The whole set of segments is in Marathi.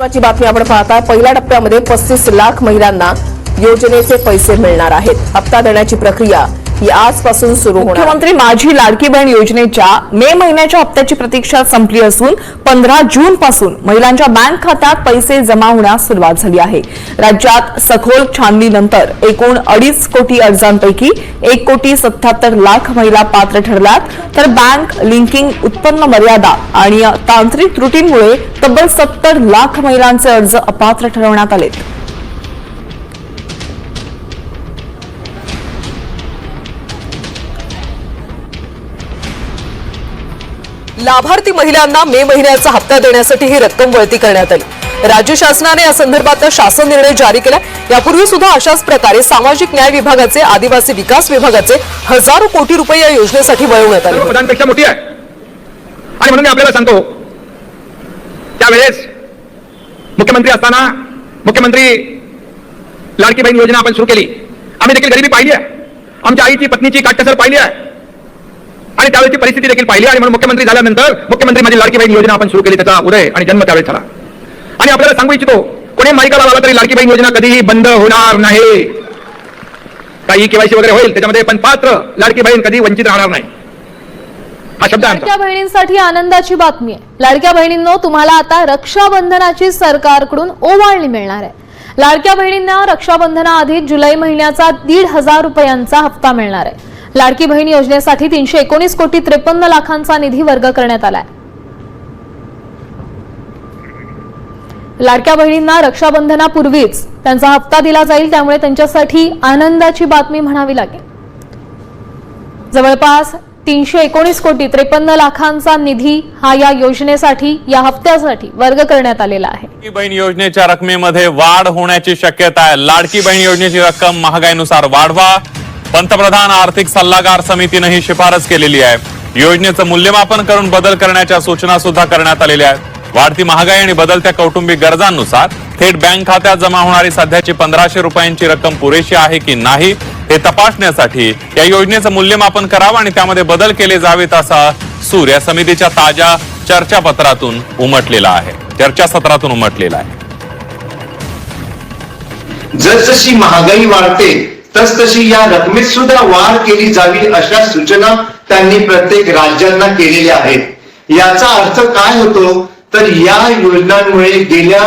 महत्त्वाची बातमी आपण पाहता। पहिल्या टप्प्यामध्ये 35 लाख महिलांना योजनेचे पैसे मिळणार आहेत। हप्ता देण्याची प्रक्रिया ही आजपासून सुरू होणार। मुख्यमंत्री माझी लाडकी बहीण योजनेच्या मे महिन्याच्या हप्त्याची प्रतीक्षा संपली असून 15 जून पासून महिलांच्या बँक खात्यात पैसे जमा होण्यास सुरुवात झाली आहे। राज्यात सखोल छाननीनंतर एकूण 2.5 कोटी अर्जांपैकी 1,77,00,000 महिला पात्र ठरल्यात, तर बँक लिंकिंग, उत्पन्न मर्यादा आणि तांत्रिक त्रुटींमुळे तब्बल 70 लाख महिलांचे अर्ज अपात्र ठरवण्यात आले। लाभार्थी महिलांना मे महिन्याचा हप्ता देण्यासाठी ही रक्कम वळती करण्यात आली। राज्य शासनाने या संदर्भात शासन निर्णय जारी केला। यापूर्वी सुद्धा अशाच प्रकारे सामाजिक न्याय विभागाचे, आदिवासी विकास विभागाचे हजारो कोटी रुपये या योजनेसाठी वळवण्यात आले। प्रधानपेक्षा मोठी आहे आणि म्हणून मी आपल्याला सांगतो, त्यावेळेस मुख्यमंत्री असताना मुख्यमंत्री लाडकी बहीण योजना आपण सुरू केली। आम्ही देखील गरिबी पाहिली आहे, आमच्या आईची पत्नीची काटकसर पाहिली आहे आणि त्यावेळची परिस्थिती देखील पाहिली आणि म्हणून मुख्यमंत्री झाल्यानंतर मुख्यमंत्री माझी लाडकी बहीण योजना आपण सुरू केली। त्याचा उदय आणि जन्म त्यावेळेस झाला आणि आपल्याला सांगू इच्छितो, कोणी माहिती लावला तरी लाडकी बहीण योजना कधीही बंद होणार नाही। काही केवायसी वगैरे होईल त्याच्यामध्ये, पण पात्र लाडकी बहीण कधी वंचित राहणार नाही, हा शब्द आहे। लाडक्या बहिणींसाठी आनंदाची बातमी आहे। लाडक्या बहिणींनो, तुम्हाला आता रक्षाबंधनाची सरकारकडून ओवाळणी मिळणार आहे। लाडक्या बहिणींना रक्षाबंधनाआधी जुलै महिन्याचा 1,500 रुपयांचा हप्ता मिळणार आहे। लाडकी बहीण योजनेसाठी 319 कोटी 53 लाखांचा निधी वर्ग करण्यात आलाय। लाडक्या बहिणींना रक्षाबंधनापूर्वीच त्यांचा हप्ता दिला जाईल, त्यामुळे त्यांच्यासाठी आनंदाची बातमी म्हणावी लागेल। जवळपास 319 कोटी 53 लाखांचा निधी हा या योजनेसाठी, या हप्त्यासाठी वर्ग करण्यात आलेला आहे। लाडकी बहीण योजनेच्या रकमेमध्ये वाढ होण्याची शक्यता आहे। लाडकी बहीण योजनेची रक्कम महागाईनुसार वाढवा, पंतप्रधान आर्थिक सल्लागार समितीने ही शिफारस केलेली आहे। योजनेचं मूल्यमापन करून बदल करण्याच्या सूचना सुद्धा करण्यात आलेल्या आहेत। वाढती महागाई आणि बदलत्या कौटुंबिक गरजांनुसार थेट बँक खात्यात जमा होणारी सध्याची 1500 रुपयांची रक्कम पुरेशी आहे की नाही हे तपासण्यासाठी या योजनेचं मूल्यमापन करावं आणि त्यामध्ये बदल केले जावेत असा सूर या समितीच्या ताज्या चर्चासत्रातून उमटलेला आहे। जसजशी महागाई वाढते तसतशी या रकमेत सुद्धा वाढ केली जावी अशा सूचना त्यांनी प्रत्येक राज्यांना केलेल्या आहेत। याचा अर्थ काय होतो, तर या योजनांमुळे गेल्या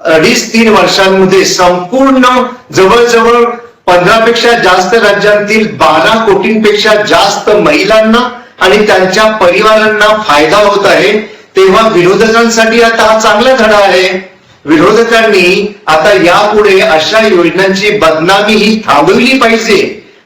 2.5-3 वर्षांमध्ये संपूर्ण जवळजवळ 15 पेक्षा जास्त राज्यांतील 12 कोटींपेक्षा जास्त महिलांना आणि त्यांच्या परिवारांना फायदा होत आहे। तेव्हा विरोधकांसाठी आता हा चांगला धडा आहे। विरोधकांनी आता यापुढे अशा योजनांची बदनामी ही थांबवली पाहिजे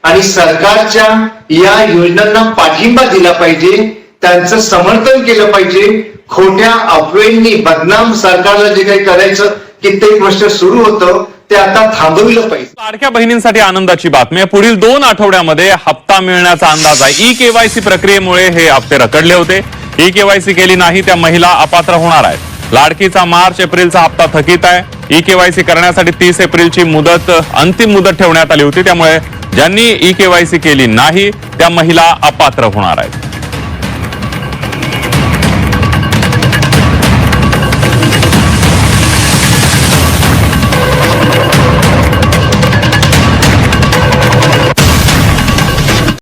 आणि सरकारच्या या योजनांना पाठिंबा दिला पाहिजे, त्यांचं समर्थन केलं पाहिजे। खोट्या अफवेंनी बदनाम सरकारला जे काही करायचं कित्येक वर्ष सुरू होतं ते आता थांबवलं पाहिजे। लाडक्या बहिणींसाठी आनंदाची बातमी आहे। पुढील 2 आठवड्यामध्ये हप्ता मिळण्याचा अंदाज आहे। ई-केवायसी प्रक्रियेमुळे हे हप्ते रखडले होते। ई-केवायसी केली नाही त्या महिला अपात्र होणार आहेत। लाडकीचा मार्च-एप्रिलचा हप्ता थकीत आहे। ई-केवायसी करण्यासाठी 30 एप्रिलची अंतिम मुदत ठेवण्यात आली होती, त्यामुळे ज्यांनी ई-केवायसी केली नाही त्या महिला अपात्र होणार आहेत।